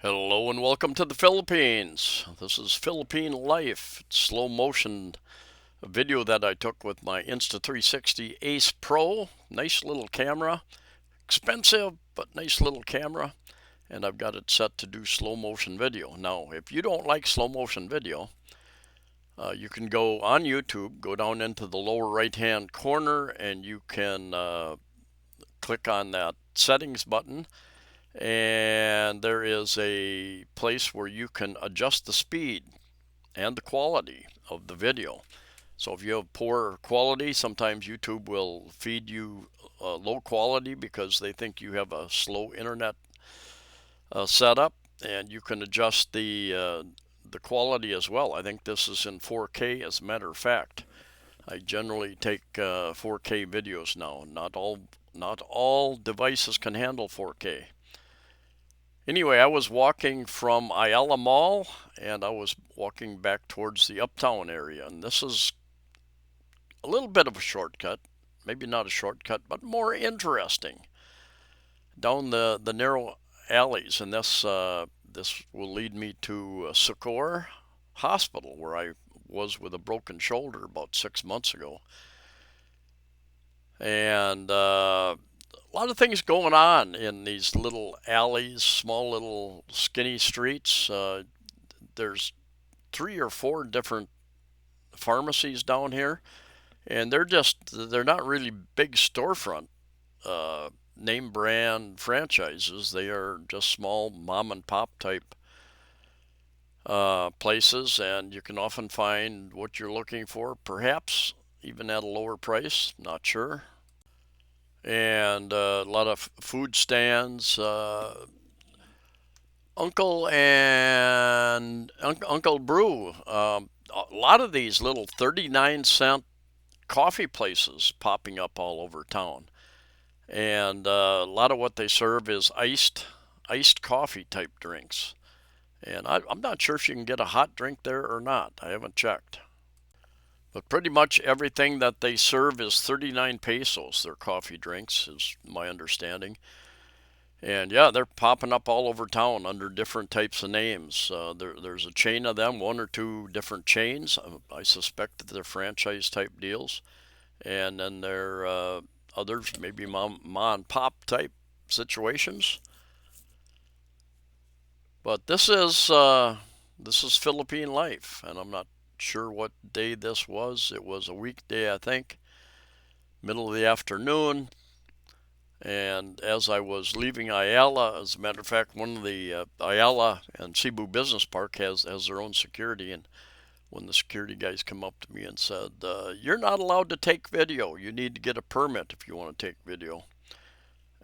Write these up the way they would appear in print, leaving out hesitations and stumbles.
Hello and welcome to the Philippines. This is Philippine Life. It's slow motion video that I took with my Insta360 Ace Pro. Nice little camera. Expensive, but nice little camera. And I've got it set to do slow motion video. Now, if you don't like slow motion video, you can go on YouTube, go down into the lower right hand corner, and you can click on that settings button, and there is a place where you can adjust the speed and the quality of the video. So if you have poor quality, sometimes YouTube will feed you low quality because they think you have a slow internet setup, and you can adjust the quality as well. I think this is in 4K, as a matter of fact. I generally take 4K videos now. Not all devices can handle 4K. Anyway, I was walking from Ayala Mall, and I was walking back towards the Uptown area, and this is a little bit of a shortcut, maybe not a shortcut, but more interesting, down the narrow alleys, and this will lead me to Socorro Hospital, where I was with a broken shoulder about 6 months ago, and a lot of things going on in these little alleys, small little skinny streets. There's 3 or 4 different pharmacies down here, and they're not really big storefront name brand franchises. They are just small mom and pop type places, and you can often find what you're looking for, perhaps even at a lower price. Not sure. And a lot of food stands. Uncle Brew. A lot of these little 39-cent coffee places popping up all over town, and a lot of what they serve is iced coffee type drinks. And I'm not sure if you can get a hot drink there or not. I haven't checked. But pretty much everything that they serve is 39 pesos. Their coffee drinks, is my understanding. And yeah, they're popping up all over town under different types of names. There's a chain of them, 1 or 2 different chains. I suspect that they're franchise type deals. And then there are others, maybe mom and pop type situations. But this is Philippine life, and I'm not sure what day this was. It was a weekday, I think, middle of the afternoon. And as I was leaving Ayala, as a matter of fact, one of the Ayala and Cebu Business Park has their own security. And when the security guys come up to me and said, "You're not allowed to take video. You need to get a permit if you want to take video."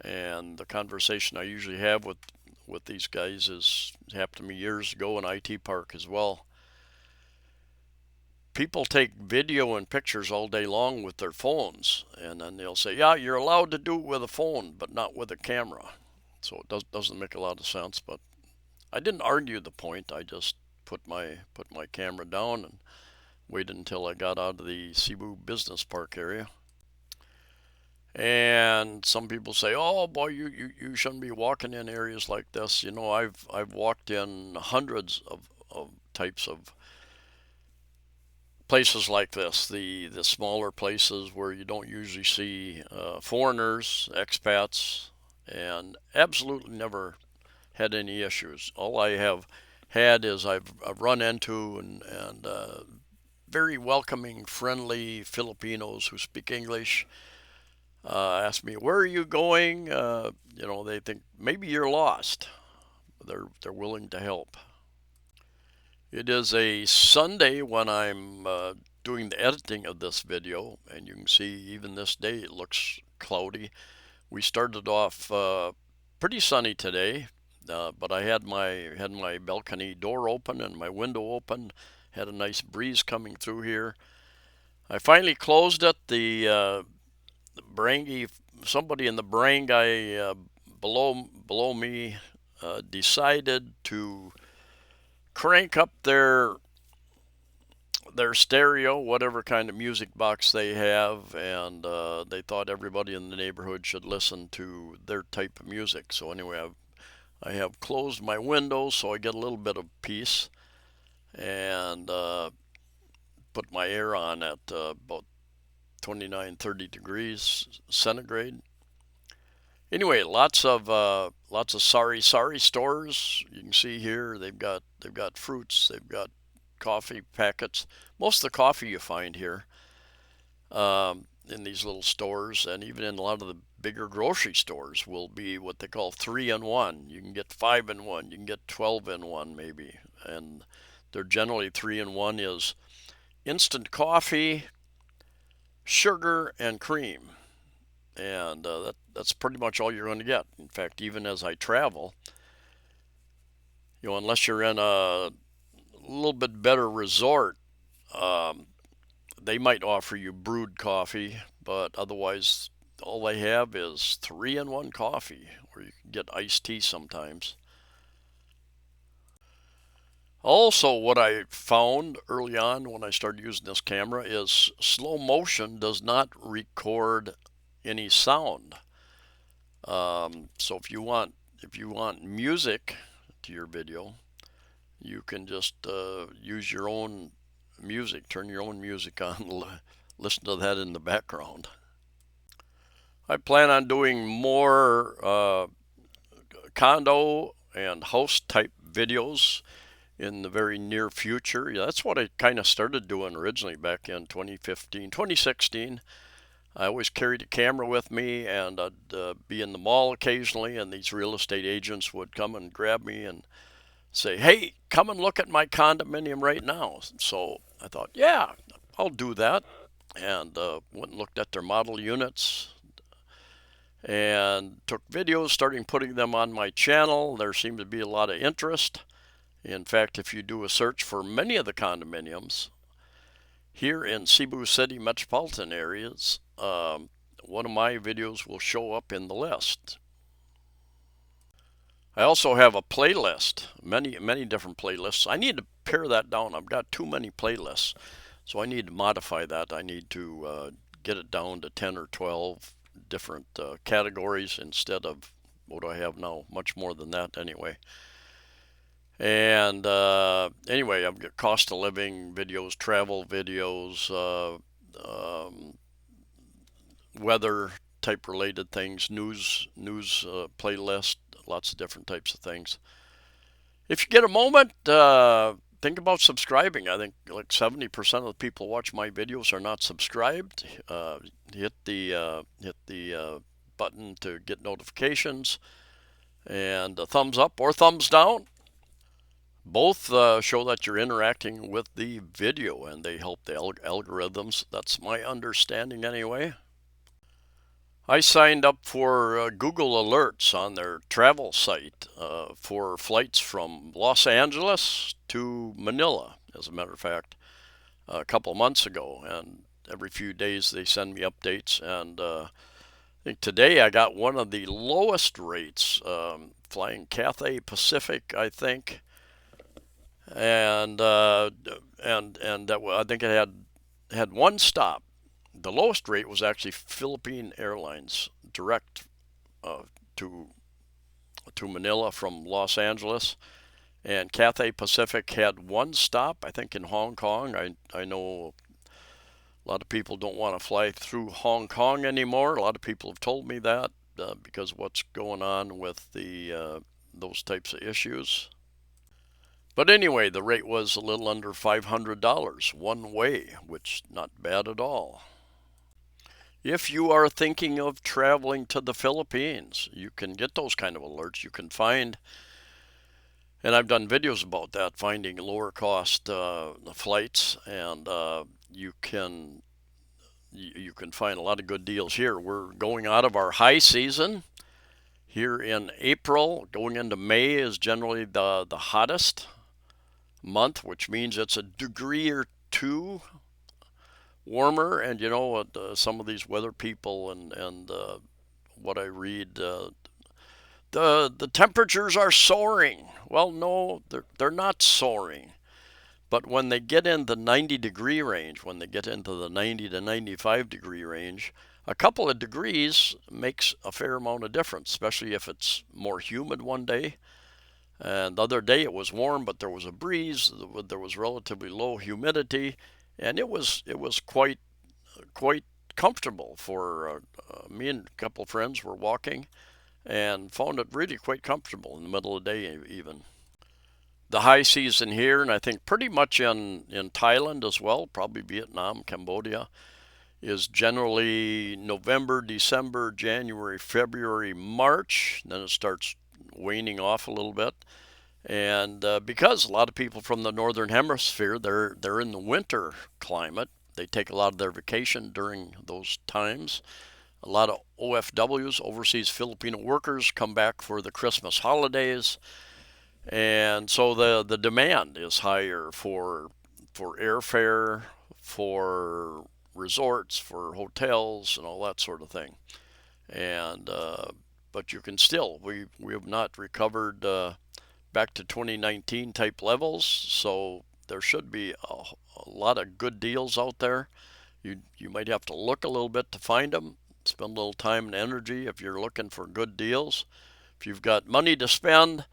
And the conversation I usually have with these guys is happened to me years ago in IT Park as well. People take video and pictures all day long with their phones, and then they'll say, "Yeah, you're allowed to do it with a phone, but not with a camera." So it doesn't make a lot of sense. But I didn't argue the point. I just put my camera down and waited until I got out of the Cebu Business Park area. And some people say, "Oh boy, you shouldn't be walking in areas like this." I've walked in hundreds of types of places like this, the smaller places where you don't usually see foreigners, expats, and absolutely never had any issues. All I have had is I've run into and very welcoming, friendly Filipinos who speak English. Ask me, "Where are you going?" They think maybe you're lost. They're willing to help. It is a Sunday when I'm doing the editing of this video, and you can see even this day it looks cloudy. We started off pretty sunny today, but I had my balcony door open and my window open. Had a nice breeze coming through here. I finally closed it. The barangay, somebody in the barangay below me decided to crank up their stereo, whatever kind of music box they have, and they thought everybody in the neighborhood should listen to their type of music. So anyway, I have closed my windows so I get a little bit of peace, and put my air on at about 29, 30 degrees centigrade. Anyway, lots of sari stores. You can see here they've got fruits, they've got coffee packets. Most of the coffee you find here in these little stores, and even in a lot of the bigger grocery stores, will be what they call 3-in-1. You can get 5-in-1, you can get 12-in-1 maybe, and they're generally 3-in-1 is instant coffee, sugar, and cream. And that's pretty much all you're going to get. In fact, even as I travel, unless you're in a little bit better resort, um, they might offer you brewed coffee, but otherwise, all they have is 3-in-1 coffee, or you can get iced tea sometimes. Also, what I found early on when I started using this camera is slow motion does not record any sound. So if you want music to your video, you can just use your own music, turn your own music on, listen to that in the background. I plan on doing more condo and house type videos in the very near future. Yeah, that's what I kind of started doing originally back in 2015, 2016. I always carried a camera with me, and I'd be in the mall occasionally, and these real estate agents would come and grab me and say, "Hey, come and look at my condominium right now." So I thought, yeah, I'll do that, and went and looked at their model units and took videos, starting putting them on my channel. There seemed to be a lot of interest. In fact, if you do a search for many of the condominiums here in Cebu City metropolitan areas, one of my videos will show up in the list. I also have a playlist, many different playlists. I need to pare that down. I've got too many playlists, so I need to modify that. I need to get it down to 10 or 12 different categories instead of what I have now, much more than that anyway. And anyway, I've got cost of living videos, travel videos, weather type related things, news playlist, lots of different types of things. If you get a moment, think about subscribing. I think like 70% of the people who watch my videos are not subscribed. Hit the button to get notifications, and a thumbs up or thumbs down. Both show that you're interacting with the video, and they help the algorithms. That's my understanding anyway. I signed up for Google Alerts on their travel site for flights from Los Angeles to Manila, as a matter of fact, a couple months ago. And every few days they send me updates. And I think today I got one of the lowest rates, flying Cathay Pacific, I think. And that I think it had one stop. The lowest rate was actually Philippine Airlines direct to Manila from Los Angeles, and Cathay Pacific had one stop, I think, in Hong Kong. I know a lot of people don't want to fly through Hong Kong anymore. A lot of people have told me that because of what's going on with the those types of issues. But anyway, the rate was a little under $500 one way, which not bad at all. If you are thinking of traveling to the Philippines, you can get those kind of alerts. You can find, and I've done videos about that, finding lower cost flights, and you can find a lot of good deals here. We're going out of our high season here in April. Going into May is generally the hottest month, which means it's a degree or two warmer. And some of these weather people and what I read, the temperatures are soaring. Well, no, they're not soaring. But when they get in the 90-degree range, when they get into the 90 to 95-degree range, a couple of degrees makes a fair amount of difference, especially if it's more humid one day. And the other day it was warm, but there was a breeze. There was relatively low humidity, and it was quite comfortable for me and a couple of friends were walking and found it really quite comfortable in the middle of the day even. The high season here, and I think pretty much in Thailand as well, probably Vietnam, Cambodia, is generally November, December, January, February, March. Then it starts waning off a little bit. And because a lot of people from the northern hemisphere, they're in the winter climate. They take a lot of their vacation during those times. A lot of OFWs, overseas Filipino workers, come back for the Christmas holidays, and so the demand is higher for airfare, for resorts, for hotels, and all that sort of thing. And but you can still we have not recovered back to 2019 type levels, so there should be a lot of good deals out there. You might have to look a little bit to find them. Spend a little time and energy if you're looking for good deals. If you've got money to spend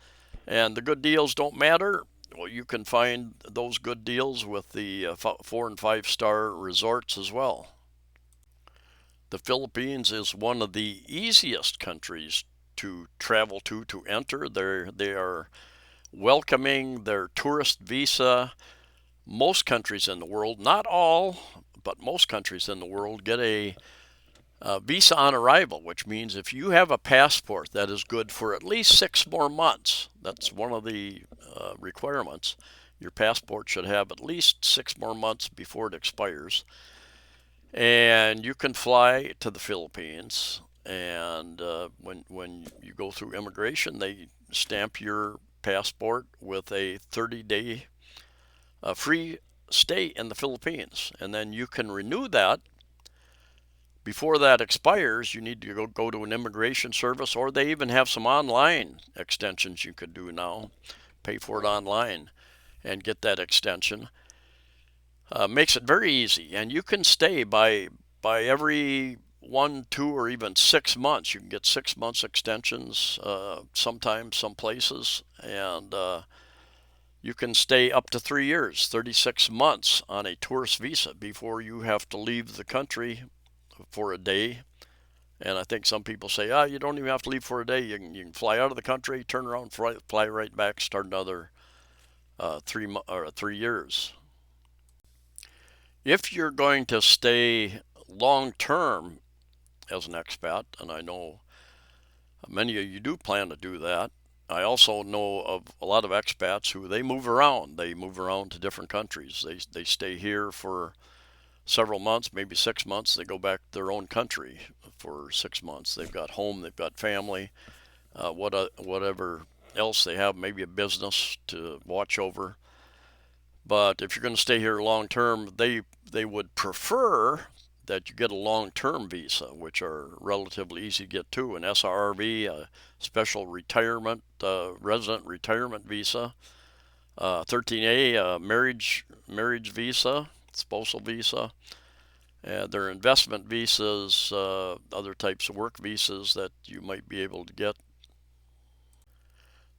and the good deals don't matter, well, you can find those good deals with the 4 and 5 star resorts as well. The Philippines is one of the easiest countries to travel to enter. They are welcoming. Their tourist visa. Most countries in the world, not all, but most countries in the world get a visa on arrival, which means if you have a passport that is good for at least 6 more months, that's one of the requirements. Your passport should have at least 6 more months before it expires, and you can fly to the Philippines. And when you go through immigration, they stamp your passport with a 30-day free stay in the Philippines, and then you can renew that. Before that expires, you need to go to an immigration service, or they even have some online extensions you could do now. Pay for it online and get that extension. Makes it very easy, and you can stay by every 1, 2, or even 6 months. You can get 6 months extensions sometimes, some places, and you can stay up to 3 years, 36 months on a tourist visa before you have to leave the country for a day. And I think some people say, you don't even have to leave for a day. You can fly out of the country, turn around, fly right back, start another 3 years. If you're going to stay long term as an expat, and I know many of you do plan to do that, I also know of a lot of expats who they move around. They move around to different countries. They stay here for several months, maybe 6 months. They go back to their own country for 6 months. They've got home, they've got family, whatever else they have, maybe a business to watch over. But if you're going to stay here long term, they would prefer that you get a long-term visa, which are relatively easy to get to, an SRV, a special resident retirement visa, 13A, marriage visa, spousal visa. There are investment visas, other types of work visas that you might be able to get.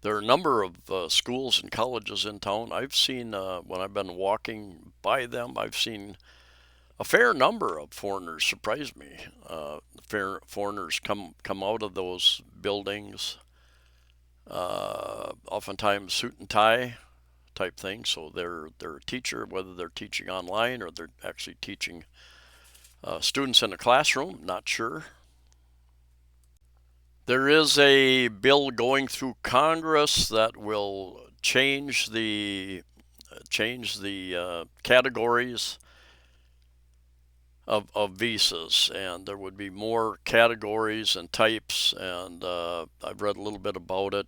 There are a number of schools and colleges in town. I've seen, when I've been walking by them, I've seen a fair number of foreigners surprise me. Foreigners come out of those buildings, oftentimes suit and tie type thing. So they're a teacher, whether they're teaching online or they're actually teaching students in a classroom, not sure. There is a bill going through Congress that will change the categories of visas, and there would be more categories and types, and I've read a little bit about it.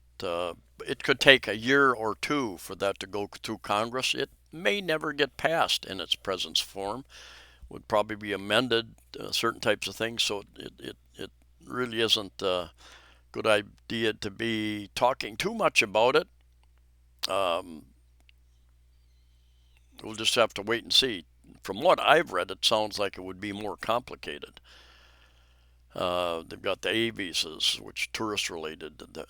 It could take a year or two for that to go through Congress. It may never get passed in its present form. Would probably be amended, certain types of things, so it really isn't a good idea to be talking too much about it. We'll just have to wait and see. From what I've read, it sounds like it would be more complicated. They've got the A visas, which tourist related, the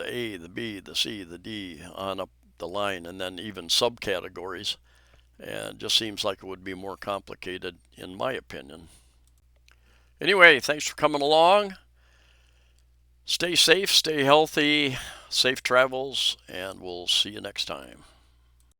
A, the B, the C, the D, on up the line, and then even subcategories. And it just seems like it would be more complicated, in my opinion. Anyway, thanks for coming along. Stay safe, stay healthy, safe travels, and we'll see you next time.